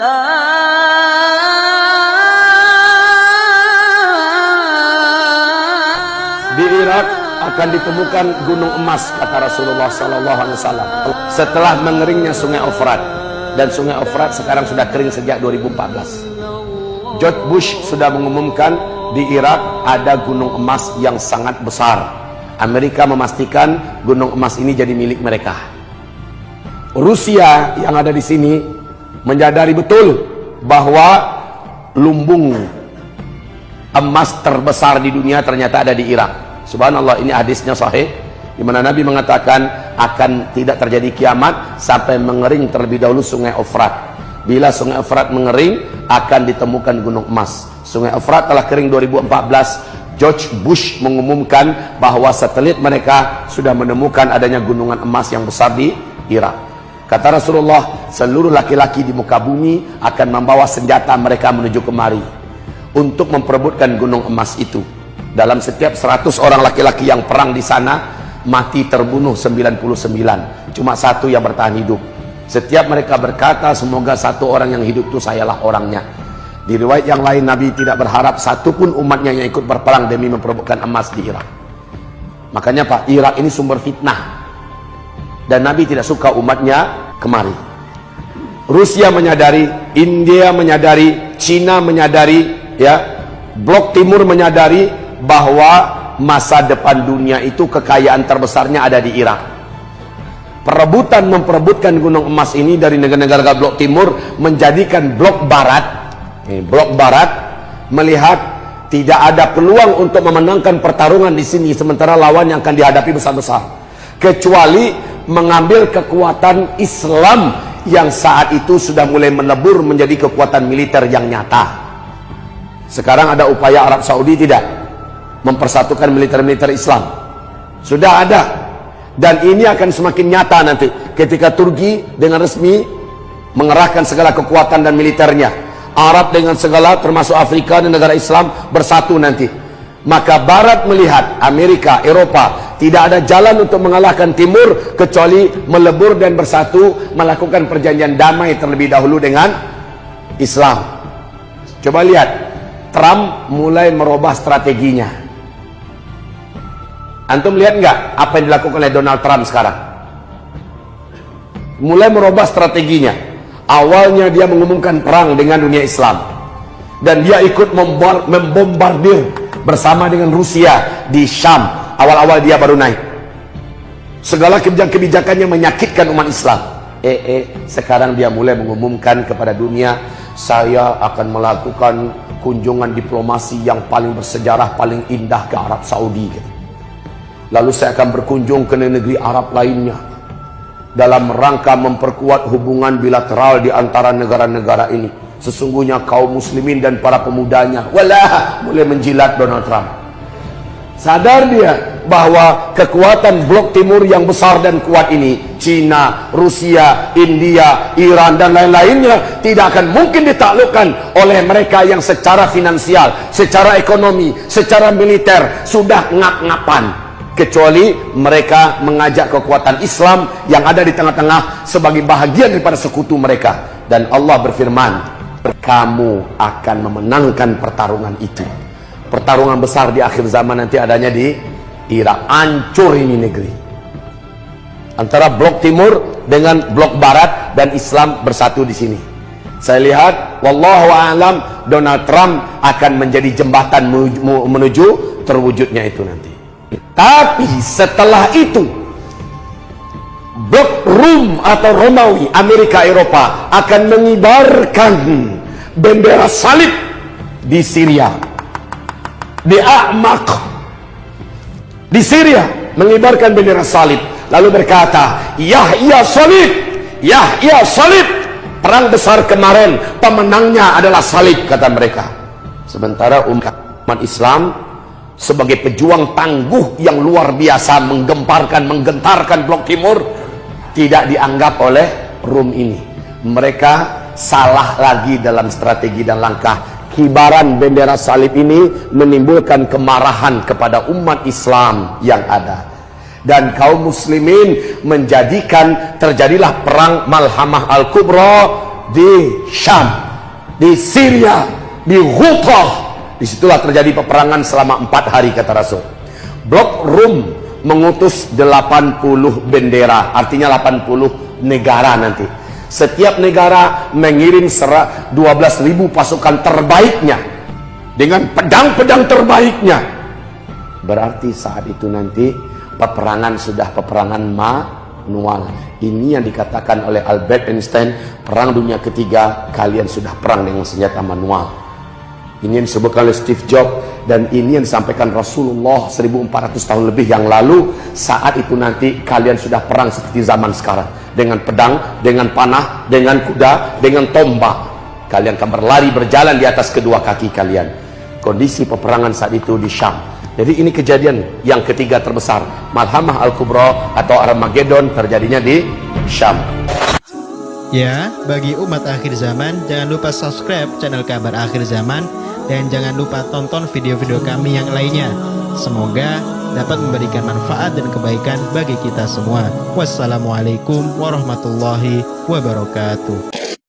Di Irak akan ditemukan gunung emas, kata Rasulullah SAW. Setelah mengeringnya Sungai Efrat, dan Sungai Efrat sekarang sudah kering sejak 2014. George Bush sudah mengumumkan di Irak ada gunung emas yang sangat besar. Amerika memastikan gunung emas ini jadi milik mereka. Rusia yang ada di sini menyadari betul bahwa lumbung emas terbesar di dunia ternyata ada di Irak. Subhanallah, ini hadisnya sahih, di mana Nabi mengatakan akan tidak terjadi kiamat sampai mengering terlebih dahulu Sungai Efrat. Bila Sungai Efrat mengering, akan ditemukan gunung emas. Sungai Efrat telah kering 2014. George Bush mengumumkan bahwa satelit mereka sudah menemukan adanya gunungan emas yang besar di Irak. Kata Rasulullah, seluruh laki-laki di muka bumi akan membawa senjata mereka menuju kemari untuk memperebutkan gunung emas itu. Dalam setiap 100 orang laki-laki yang perang di sana, mati terbunuh 99, cuma satu yang bertahan hidup. Setiap mereka berkata, semoga satu orang yang hidup itu sayalah orangnya. Di riwayat yang lain, Nabi tidak berharap satupun umatnya yang ikut berperang demi memperebutkan emas di Irak. Makanya Pak, Irak ini sumber fitnah, dan Nabi tidak suka umatnya kemari. Rusia menyadari, India menyadari, Cina menyadari, ya, Blok Timur menyadari bahwa masa depan dunia itu kekayaan terbesarnya ada di Irak. Perebutan memperebutkan gunung emas ini dari negara-negara Blok Timur menjadikan Blok Barat melihat tidak ada peluang untuk memenangkan pertarungan di sini, sementara lawan yang akan dihadapi besar-besar, kecuali mengambil kekuatan Islam yang saat itu sudah mulai melebur menjadi kekuatan militer yang nyata. Sekarang ada upaya Arab Saudi tidak mempersatukan militer-militer Islam. Sudah ada, dan ini akan semakin nyata nanti ketika Turki dengan resmi mengerahkan segala kekuatan dan militernya. Arab dengan segala, termasuk Afrika dan negara Islam, bersatu nanti. Maka Barat melihat Amerika, Eropa tidak ada jalan untuk mengalahkan Timur kecuali melebur dan bersatu, melakukan perjanjian damai terlebih dahulu dengan Islam. Coba lihat, Trump mulai merubah strateginya. Antum lihat nggak apa yang dilakukan oleh Donald Trump sekarang? Mulai merubah strateginya. Awalnya dia mengumumkan perang dengan dunia Islam, dan dia ikut membombardir bersama dengan Rusia di Syam. Awal-awal dia baru naik. Segala kebijakan-kebijakannya menyakitkan umat Islam. Sekarang dia mulai mengumumkan kepada dunia, saya akan melakukan kunjungan diplomasi yang paling bersejarah, paling indah ke Arab Saudi. Lalu saya akan berkunjung ke negeri Arab lainnya dalam rangka memperkuat hubungan bilateral di antara negara-negara ini. Sesungguhnya kaum muslimin dan para pemudanya, walah, mulai menjilat Donald Trump. Sadar dia bahwa kekuatan Blok Timur yang besar dan kuat ini, Cina, Rusia, India, Iran dan lain-lainnya, tidak akan mungkin ditaklukkan oleh mereka yang secara finansial, secara ekonomi, secara militer sudah ngap-ngapan, kecuali mereka mengajak kekuatan Islam yang ada di tengah-tengah sebagai bahagian daripada sekutu mereka. Dan Allah berfirman, kamu akan memenangkan pertarungan itu. Pertarungan besar di akhir zaman nanti adanya di Irak. Hancur ini negeri antara Blok Timur dengan Blok Barat, dan Islam bersatu di sini. Saya lihat, wallahu a'lam, Donald Trump akan menjadi jembatan menuju terwujudnya itu nanti. Tapi setelah itu, Blok Rum atau Romawi, Amerika, Eropa akan mengibarkan bendera salib di Syria, di A'maq, di Syria, mengibarkan bendera salib, lalu berkata, Yahya salib, Yahya salib. Perang besar kemarin pemenangnya adalah salib, kata mereka. Sementara umat Islam sebagai pejuang tangguh yang luar biasa menggentarkan Blok Timur, tidak dianggap oleh Rum ini. Mereka salah lagi dalam strategi dan langkah. Kibaran bendera salib ini menimbulkan kemarahan kepada umat Islam yang ada, dan kaum muslimin menjadikan terjadilah perang Malhamah Al-Kubra di Syam, di Syria, di Ghutah. Disitulah terjadi peperangan selama 4 hari kata Rasul. Blok Rum mengutus 80 bendera, artinya 80 negara nanti. Setiap negara mengirim 12.000 pasukan terbaiknya dengan pedang-pedang terbaiknya. Berarti saat itu nanti peperangan sudah peperangan manual. Ini yang dikatakan oleh Albert Einstein, perang dunia ketiga kalian sudah perang dengan senjata manual. Ini yang disebutkan oleh Steve Jobs, dan ini yang disampaikan Rasulullah 1400 tahun lebih yang lalu. Saat itu nanti kalian sudah perang seperti zaman sekarang, dengan pedang, dengan panah, dengan kuda, dengan tombak. Kalian akan berlari berjalan di atas kedua kaki kalian. Kondisi peperangan saat itu di Syam. Jadi ini kejadian yang ketiga terbesar, Malhamah Al-Kubra atau Armageddon, terjadinya di Syam. Ya, bagi umat akhir zaman, jangan lupa subscribe channel Kabar Akhir Zaman, dan jangan lupa tonton video-video kami yang lainnya. Semoga dapat memberikan manfaat dan kebaikan bagi kita semua. Wassalamualaikum warahmatullahi wabarakatuh.